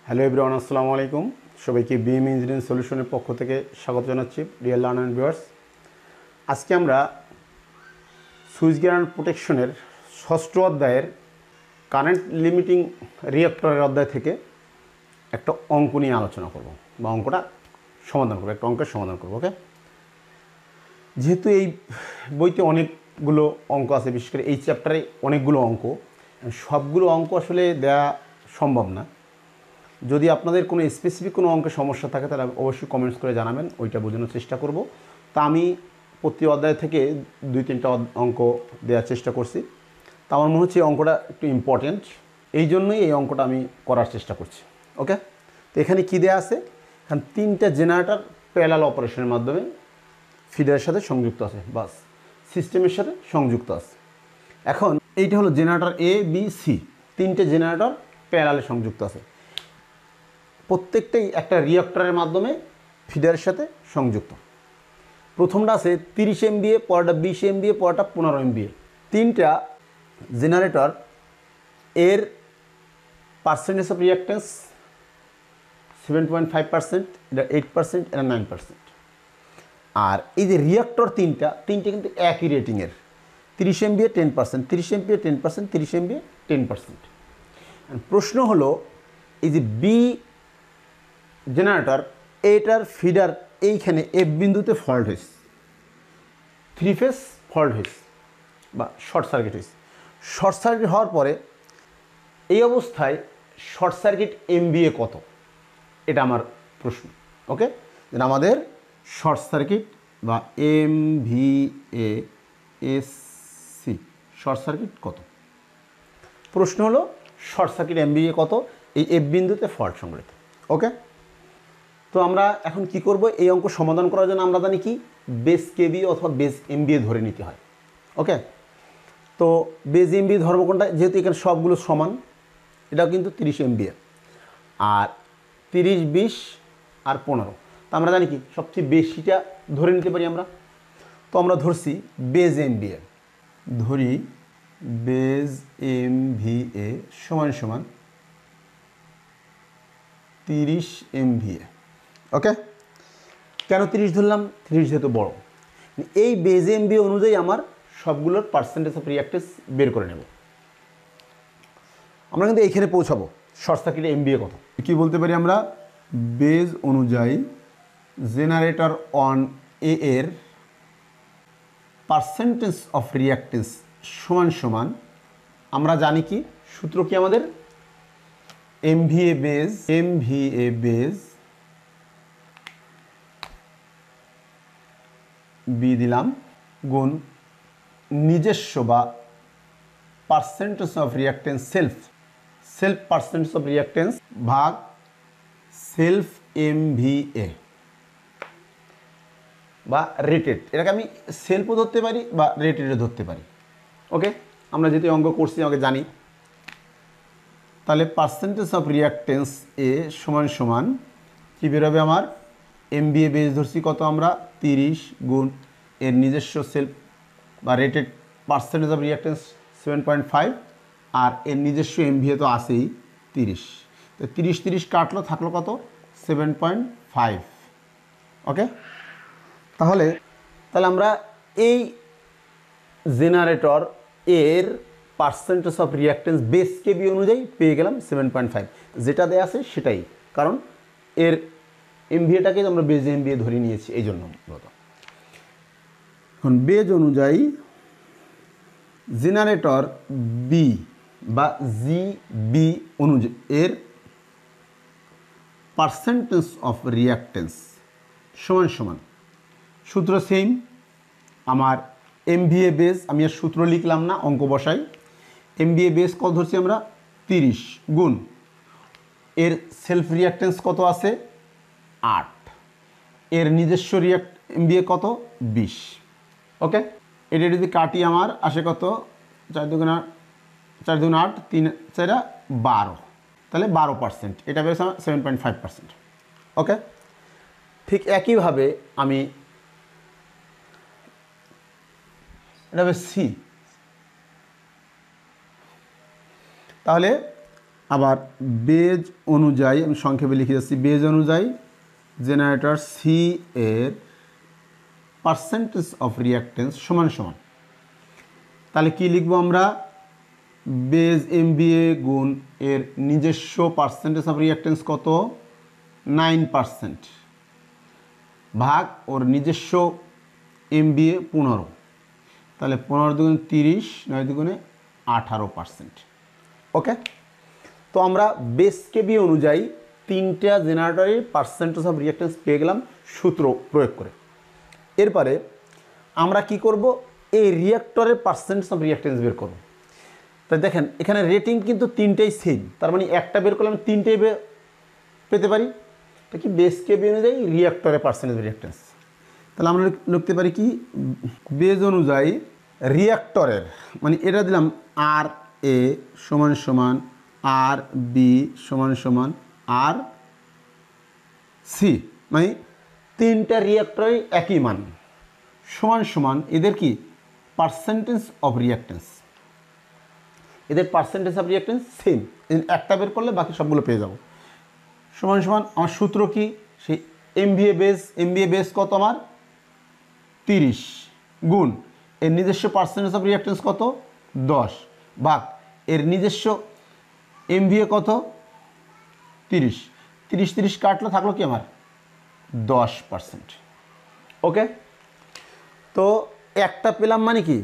Hello everyone, আসসালামু আলাইকুম। সবাইকে বিএম ইঞ্জিনিয়ারিং সলিউশনের পক্ষ থেকে স্বাগত জানাচ্ছি ডিয়ার লার্নার এন্ড ভিউয়ার্স। আজকে আমরা সুইচ গিয়ার অ্যান্ড প্রোটেকশনের ষষ্ঠ অধ্যায়ের কারেন্ট লিমিটিং রিঅ্যাক্টরের অধ্যায় থেকে একটা অঙ্ক নিয়ে আলোচনা করব বা অঙ্কটা সমাধান করবো, একটা অঙ্কের সমাধান করবো। ওকে, যেহেতু এই বইতে অনেকগুলো অঙ্ক আছে, বিশেষ করে এই চ্যাপ্টারে অনেকগুলো অঙ্ক, সবগুলো অঙ্ক আসলে দেওয়া সম্ভব না। যদি আপনাদের কোনো স্পেসিফিক কোনো অঙ্কের সমস্যা থাকে তাহলে অবশ্যই কমেন্টস করে জানাবেন, ওইটা বোঝানোর চেষ্টা করব। তা আমি প্রতি অধ্যায় থেকে 2-3টা অঙ্ক দেওয়ার চেষ্টা করছি। তা আমার মনে হচ্ছে এই অঙ্কটা একটু ইম্পর্টেন্ট, এই জন্যই এই অঙ্কটা আমি করার চেষ্টা করছি। ওকে, তো এখানে কী দেওয়া আছে? এখানে 3টা জেনারেটর প্যারালাল অপারেশনের মাধ্যমে ফিডারের সাথে সংযুক্ত আছে, বাস সিস্টেমের সাথে সংযুক্ত আছে। এখন এইটা হলো জেনারেটর এ বি সি, 3টে জেনারেটর প্যারালালে সংযুক্ত আছে, প্রত্যেকটাই একটা রিঅ্যাক্টরের মাধ্যমে ফিডারের সাথে সংযুক্ত। প্রথমটা আছে 30 MVA, পরটা 20 MVA, পরটা 15 MVA। 3টা জেনারেটর এর পার্সেন্টেজ অফ রিঅ্যাক্টেন্স 7.5%, এটা 8%, এটা 9%। আর এই যে রিঅ্যাক্টর তিনটে কিন্তু একই রেটিংয়ের, 30 MVA 10%, 30 MVA 10%, 30 MVA 10%। প্রশ্ন হলো এই যে বি জেনারেটর, এটার ফিডার এইখানে এফ বিন্দুতে ফল্ট হয়েছে, 3 ফেজ ফল্ট হয়েছে বা শর্ট সার্কিট হয়েছে। শর্ট সার্কিট হওয়ার পরে এই অবস্থায় শর্ট সার্কিট MVA কত, এটা আমার প্রশ্ন। ওকে, যেন আমাদের শর্ট সার্কিট বা MVASC শর্ট সার্কিট কত, প্রশ্ন হলো শর্ট সার্কিট MVA কত এই এফ বিন্দুতে ফল্ট সংঘটিত। ওকে, তো আমরা এখন কি করব? এই অঙ্ক সমাধান করার জন্য আমরা জানি কি বেস কেবি অথবা বেস MVA ধরে নিতে হয়। ওকে, তো বেস MVA ধর্ম কোনটা? যেহেতু এখানে সবগুলো সমান, এটাও কিন্তু 30 MVA, আর 30, 20 আর 15, তো আমরা জানি কি সবচেয়ে বেশিটা ধরে নিতে পারি আমরা। তো আমরা ধরছি বেস MVA, ধরি বেস MVA সমান সমান 30 MVA। ওকে, কেন 30 ধরলাম? 30 যেহেতু বড়, এই বেস MVA অনুযায়ী আমার সবগুলোর পার্সেন্টেজ অফ রিঅ্যাক্টেন্স বের করে নেব। আমরা কিন্তু এইখানে পৌঁছাবো শর্ট সার্কিটে MVA কত। কি বলতে পারি আমরা? বেস অনুযায়ী জেনারেটর অন এ এর পার্সেন্টেজ অফ রিঅ্যাক্টেন্স সমান সমান, আমরা জানি কি সূত্র কি আমাদের? MVA বেস বি দিলাম গুণ নিজস্ব বা percentage of reactance self percentage of reactance ভাগ সেলফ MVA বা রেটেড। এটাকে আমি সেলফও ধরতে পারি বা রেটেডও ধরতে পারি। ওকে, আমরা যেহেতু অঙ্ক করছি আমাকে জানি, তাহলে পার্সেন্টেজ অফ রিঅ্যাক্টেন্স এ সমান সমান কী বেরোবে আমার? MVA বেস ধরছি কত আমরা? 30 গুণ এর নিজস্ব সেলফ বা রেটেড পার্সেন্টেজ অফ রিঅ্যাক্টেন্স 7.5, আর এর নিজস্ব MVA তো আছেই 30, তো 30 কাটলো, থাকলো কত? 7.5। ওকে, তাহলে আমরা এই জেনারেটর এর পার্সেন্টেজ অফ রিঅ্যাক্টেন্স বেস কেবি অনুযায়ী পেয়ে গেলাম 7.5, যেটা দেওয়া আছে সেটাই, কারণ এর MVAটাকে আমরা বেস MVA ধরে নিয়েছি এই জন্য মূলত। এখন বেজ অনুযায়ী জেনারেটর বি বা জিবি অনুযায়ী এর পার্সেন্টেজ অফ রিঅ্যাক্টেন্স সমান সমান, সূত্র সেম আমার MVA বেস, আমি আর সূত্র লিখলাম না, অঙ্ক বসাই। MVA বেস কত ধরছি আমরা? 30 গুণ এর সেলফ রিঅ্যাক্টেন্স কত আছে? 8, এর নিজস্ব MVA কত? 20। ওকে, এটা যদি কাটি আমার আসে কত? 4 দুগুণ 8, 3 4 12, তাহলে 12%, এটা বেশ 7.5%। ওকে, ঠিক একইভাবে আমি এটা বেশ সি, তাহলে আবার বেজ অনুযায়ী আমি সংক্ষেপে লিখে যাচ্ছি, বেজ অনুযায়ী জেনারেটর সি এর পার্সেন্টেজ অফ রিঅ্যাকটেন্স সমান সমান, তাহলে কি লিখবো আমরা, বেজ এমবিএ গুণ এর নিজস্ব পার্সেন্টেজ অফ রিঅ্যাকটেন্স কত 9% ভাগ ওর নিজস্ব এমবিএ 15, তাহলে 15 দুগুণে 30, 9 দুগুণে 18%। ওকে, তো আমরা বেস কেবি অনুযায়ী তিনটা জেনারেটরের পার্সেন্টেজ অফ রিঅ্যাকটেন্স পেয়ে গেলাম সূত্র প্রয়োগ করে। এরপরে আমরা কি করব, এই রিঅ্যাক্টরের পার্সেন্টেজ অফ রিঅ্যাকটেন্স বের করব। তাই দেখেন এখানে রেটিং কিন্তু তিনটেই সেম, তার মানে একটা বের করলে আমি তিনটেই পেতে পারি। তা কি বেস কেবি অনুযায়ী রিঅ্যাক্টরের পার্সেন্টেজ অফ রিঅ্যাকটেন্স, তাহলে আমরা লিখতে পারি কি, বেজ অনুযায়ী রিঅ্যাক্টরের, মানে এটা দিলাম আর এ সমান সমান আর বি সমান সমান আর সি, মানে তিনটা রিঅ্যাক্টরই একই মান সমান সমান এদের কি পার্সেন্টেজ অফ রিঅ্যাকটেন্স, এদের পার্সেন্টেজ অফ রিঅ্যাকটেন্স সেম, একটা বের করলে বাকি সবগুলো পেয়ে যাব। সমান সমান আমার সূত্র কি, সেই এমভিএ বেস কত আমার 30 গুণ এর নিজস্ব পার্সেন্টেজ অফ রিঅ্যাকটেন্স কত 10 ভাগ এর নিজস্ব এমভিএ কত 30 কাটলো, থাকলো কি আমার 10%। ওকে, তো একটা পেলাম, মানে কি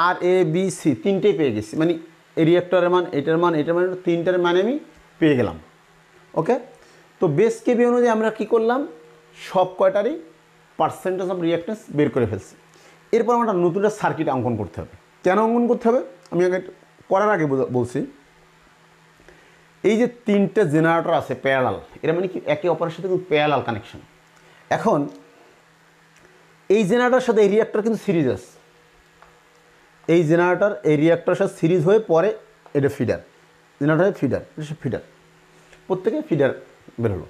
আর এ বি সি তিনটেই পেয়ে গেছি, মানে এই রিঅ্যাক্টরের মান, এটার মান, এটার মান, তিনটার মানে আমি পেয়ে গেলাম। ওকে, তো বেস কেবি অনুযায়ী আমরা কি করলাম, সব কয়টারই পার্সেন্টেজ অফ রিঅ্যাকটেন্স বের করে ফেলছি। এরপর আমরা নতুন একটা সার্কিট অঙ্কন করতে হবে। কেন অঙ্কন করতে হবে আমি আগে করার আগে বলছি, এই যে তিনটে জেনারেটর আছে প্যারালাল, এরা মানে কি একে অপরের সাথে কিন্তু প্যারালাল কানেকশন। এখন এই জেনারেটরের সাথে এই রিঅ্যাক্টর কিন্তু সিরিজ আছে, এই জেনারেটর এই রিঅ্যাক্টরের সাথে সিরিজ হয়ে পরে এটা ফিডার, জেনারেটরের ফিডার প্রত্যেকে ফিডার বের হলো।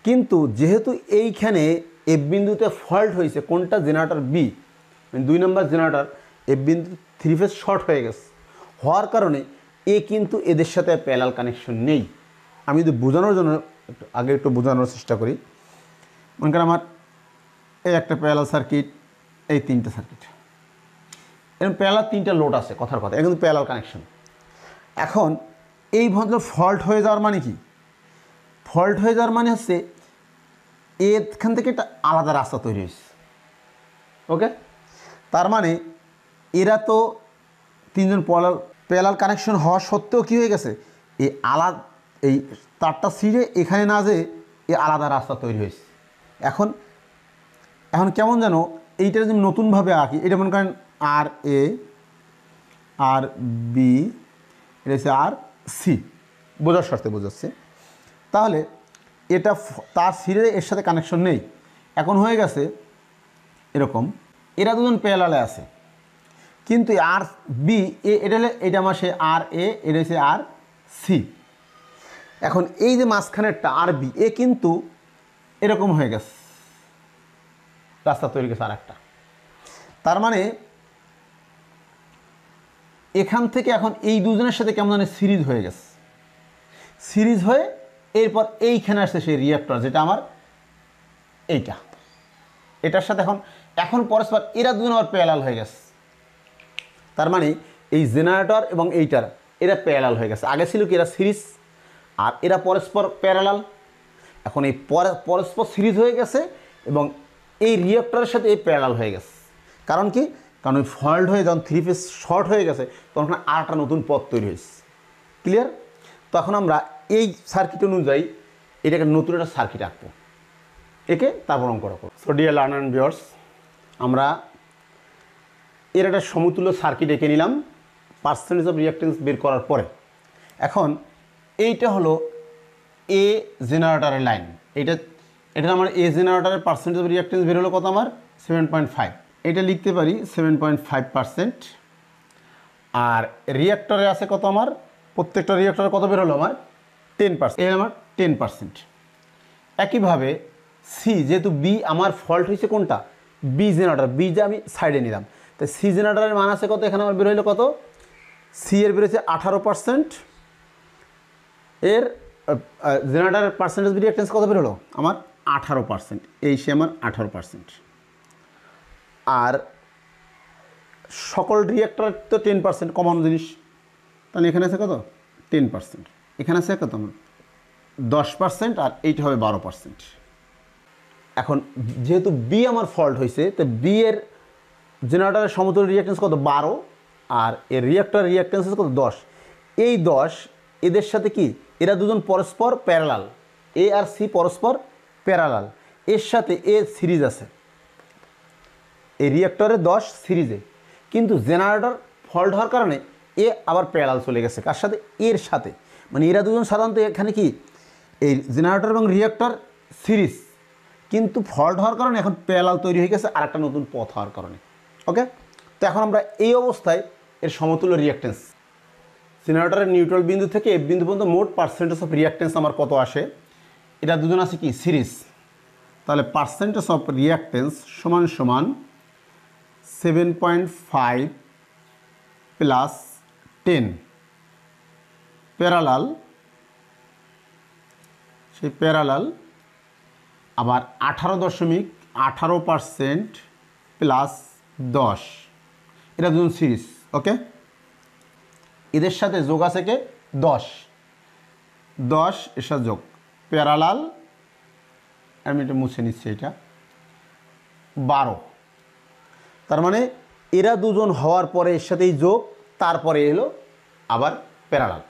কিন্তু যেহেতু এইখানে এফ বিন্দুতে ফল্ট হয়েছে, কোনটা জেনারেটর বি, মানে 2 নম্বর জেনারেটর এফ বিন্দু 3 ফেজ শর্ট হয়ে গেছে, হওয়ার কারণে এ কিন্তু এদের সাথে প্যারালাল কানেকশন নেই। আমি যদি বোঝানোর জন্য একটু বোঝানোর চেষ্টা করি, মনে করেন আমার এই একটা প্যারালাল সার্কিট, এই তিনটা সার্কিট, এরকম প্যারালাল তিনটা লোড আছে, কথার কথা এটা কিন্তু প্যারালাল কানেকশন। এখন এই ভদ্র ফল্ট হয়ে যাওয়ার মানে কি, ফল্ট হয়ে যাওয়ার মানে হচ্ছে এখান থেকে একটা আলাদা রাস্তা তৈরি হয়েছে। ওকে, তার মানে এরা তো তিনজন প্যারালাল কানেকশন হওয়া সত্ত্বেও কী হয়ে গেছে, এই তারটা ছিঁড়ে এখানে না যেয়ে এ আলাদা রাস্তা তৈরি হয়েছে। এখন কেমন যেন এইটা যদি নতুনভাবে আঁকি, এটা মনে করেন আর এ আর বি, এটা হচ্ছে আর সি, বোঝার স্বার্থে বোঝাচ্ছে। তাহলে এটা তার ছিঁড়ে এর সাথে কানেকশন নেই, এখন হয়ে গেছে এরকম, এরা দুজন প্যারালালে আছে, কিন্তু আর বি এটা হলে এটা আমার সে আর এ, এটা হচ্ছে আর সি। এখন এই যে মাঝখানেরটা আর বি এ কিন্তু এরকম হয়ে গেছে, রাস্তা তৈরি গেছে আর একটা। তার মানে এখান থেকে এখন এই দুজনের সাথে কেমন জানে সিরিজ হয়ে গেছে, সিরিজ হয়ে এরপর এইখানে আসছে সেই রিঅ্যাক্টর, যেটা আমার এইটা, এটার সাথে এখন পরস্পর এরা দুজন আবার প্যারালাল হয়ে গেছে। তার মানে এই জেনারেটর এবং এইটার এরা প্যারালাল হয়ে গেছে। আগে ছিল কি এরা সিরিজ আর এরা পরস্পর প্যারালাল, এখন এই পরস্পর সিরিজ হয়ে গেছে এবং এই রিঅ্যাক্টরের সাথে এই প্যারালাল হয়ে গেছে। কারণ কি, কারণ ওই ফল্ট হয়ে যখন 3 ফেজ শর্ট হয়ে গেছে তখন আর একটা নতুন পথ তৈরি হয়েছে। ক্লিয়ার? তো এখন আমরা এই সার্কিট অনুযায়ী এটাকে নতুন একটা সার্কিট আঁকবো, একে তারপর অঙ্ক করবো। So dear learner and viewers, আমরা এর একটা সমতুল্য সার্কিট এঁকে নিলাম পার্সেন্টেজ অফ রিঅ্যাকটেন্স বের করার পরে। এখন এইটা হলো এ জেনারেটরের লাইন, এটা আমার এ জেনারেটরের পার্সেন্টেজ অফ রিঅ্যাকটেন্স বের হলো কত আমার 7.5, এটা লিখতে পারি 7.5%। আর রিঅ্যাক্টরে আছে কত আমার, প্রত্যেকটা রিঅ্যাক্টরে কত বের হলো আমার 10%, এর আমার 10%। একইভাবে সি, যেহেতু বি আমার ফল্ট হয়েছে কোনটা বি জেনারেটর, বি যে আমি সাইডে নিলাম, তাই সি জেনারেটরের মান আছে কত, এখানে আমার বের হইলো কত, সি এর বেরোচ্ছে 18%, এর জেনারেটরের পার্সেন্টেজ রিঅ্যাকটেন্স কত বের হলো আমার 18%, এই সে আমার 18%। আর সকল রিঅ্যাক্টরের তো 10% কমন জিনিস, তাহলে এখানে আছে কত 10%, এখানে আছে কত আমার 10%, আর এইটা হবে 12%। এখন যেহেতু বি আমার ফল্ট হয়েছে, তো বি এর জেনারেটরের সমতুল্য রিঅ্যাকটেন্স কত 12, আর এর রিঅ্যাক্টরের রিঅ্যাকটেন্স কত 10। এই 10 এদের সাথে কি, এরা দুজন পরস্পর প্যারালাল, এ আর সি পরস্পর প্যারালাল, এর সাথে এ সিরিজ আছে, এই রিঅ্যাক্টরে 10 সিরিজে, কিন্তু জেনারেটর ফল্ট হওয়ার কারণে এ আবার প্যারালাল চলে গেছে কার সাথে, এর সাথে, মানে এরা দুজন সাধারণত এখানে কি এই জেনারেটর এবং রিঅ্যাক্টর সিরিজ, কিন্তু ফল্ট হওয়ার কারণে এখন প্যারালাল তৈরি হয়ে গেছে আরেকটা নতুন পথ হওয়ার কারণে। ওকে, তো এখন আমরা এই অবস্থায় এর সমতুল্য রিঅ্যাকটেন্স, জেনারেটরের নিউট্রাল বিন্দু থেকে এফ বিন্দু পর্যন্ত মোট পার্সেন্টেজ অফ রিঅ্যাকটেন্স আমার কত আসে, এটা দুজন আছে কি সিরিজ, তাহলে পার্সেন্টেজ অফ রিঅ্যাকটেন্স সমান সমান 7.5 প্লাস 10 প্যারালাল, সেই প্যারালাল আবার 18.18% প্লাস 10, এটা দুজন সিরিজ। ওকে, এদের সাথে যোগ আছে কে 10 এর সাথে যোগ প্যারালাল, আমি এটা মুছে নিচ্ছি, এটা 12, তার মানে এরা দুজন হওয়ার পরে এর সাথেই যোগ, তারপরে এলো আবার প্যারালাল।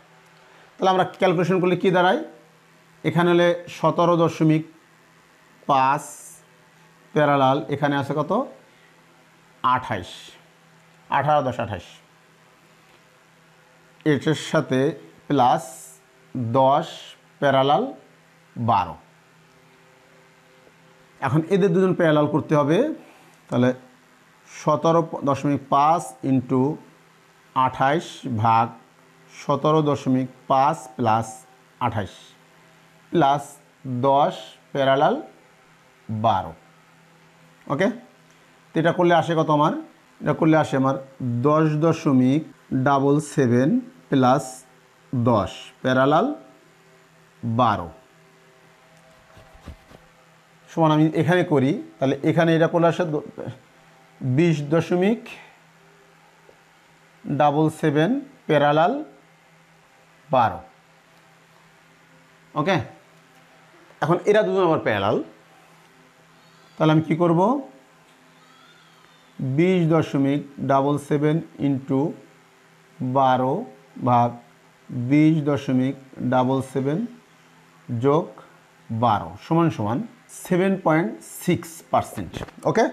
তাহলে আমরা ক্যালকুলেশন করলে কি দাঁড়ায়, এখানে হলে 17.5 প্যারালাল, এখানে আছে কত 28, 18 10 28, এটার সাথে প্লাস 10 প্যারালাল 12। এখন এদের দুজন প্যারালাল করতে হবে, তাহলে 17.5 ইন্টু 28 ভাগ 17.5 প্লাস 28 প্লাস 10 প্যারালাল 12। ওকে, তো এটা করলে আসে কত আমার, এটা করলে আসে আমার 10.77 প্লাস 10 প্যারালাল 12 সমান, আমি এখানে করি, তাহলে এখানে এটা করলে আসে 20.77 প্যারালাল 12। ওকে, এখন এরা দুজন আমার প্যারালাল, তাহলে আমি কি করব 20.77 ইন্টু 12 ভাগ 20.77 যোগ 12 সমান সমান 7.6%। ওকে,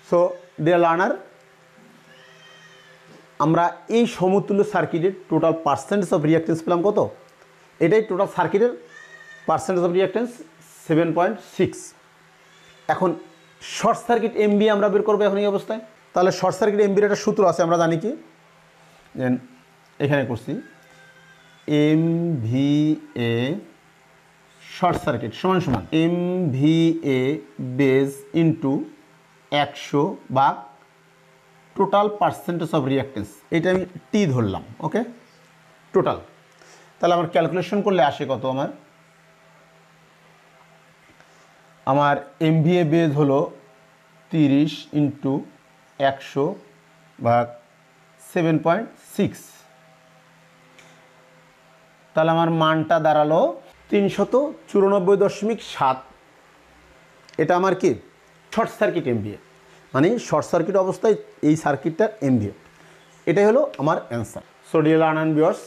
সো ডিয়ার লার্নার, আমরা এই সমতুল্য সার্কিটের টোটাল পার্সেন্টেজ অফ রিঅ্যাকটেন্স পেলাম কত, এটাই টোটাল সার্কিটের পার্সেন্টেজ অফ রিঅ্যাকটেন্স 7.6। এখন শর্ট সার্কিট এমবি আমরা বের করবো এখন এই অবস্থায়। তাহলে শর্ট সার্কিট এমবির একটা সূত্র আছে, আমরা জানি কি, এখানে করছি MVA শর্ট সার্কিট সমান সমান MVA বেজ ইন্টু 100 ভাগ টোটাল পার্সেন্টেজ অফ রিঅ্যাকটেন্স, এটা আমি টি ধরলাম। ওকে, টোটাল, তাহলে আমার ক্যালকুলেশন করলে আসে কত, আমার MVA বেজ হলো 30 ইন্টু 100 ভাগ 7.6, তাহলে আমার মানটা দাঁড়ালো 394.7। এটা আমার কি শর্ট সার্কিট এমভিএ, মানে শর্ট সার্কিট অবস্থায় এই সার্কিটটার এমভিএ, এটাই হলো আমার answer. So dear learner and viewers,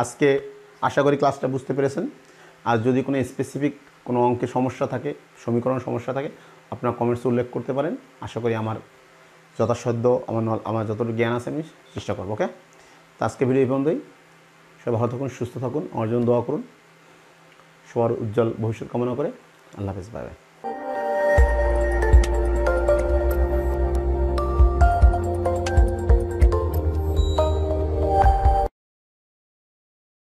আজকে আশা করি ক্লাসটা বুঝতে পেরেছেন। আর যদি কোনো স্পেসিফিক কোনো অঙ্কের সমস্যা থাকে, সমীকরণ সমস্যা থাকে, আপনার কমেন্টসে উল্লেখ করতে পারেন। আশা করি আমার যথাসাধ্য আমার যতটুকু জ্ঞান আছে আমি চেষ্টা করবো। ওকে, তো আজকে ভিডিও এই পর্যন্তই। সবাই ভালো থাকুন, সুস্থ থাকুন, আমার জন্য দোয়া করুন। সবার উজ্জ্বল ভবিষ্যৎ কামনা করে আল্লাহ হাফেজ, বাই বাই।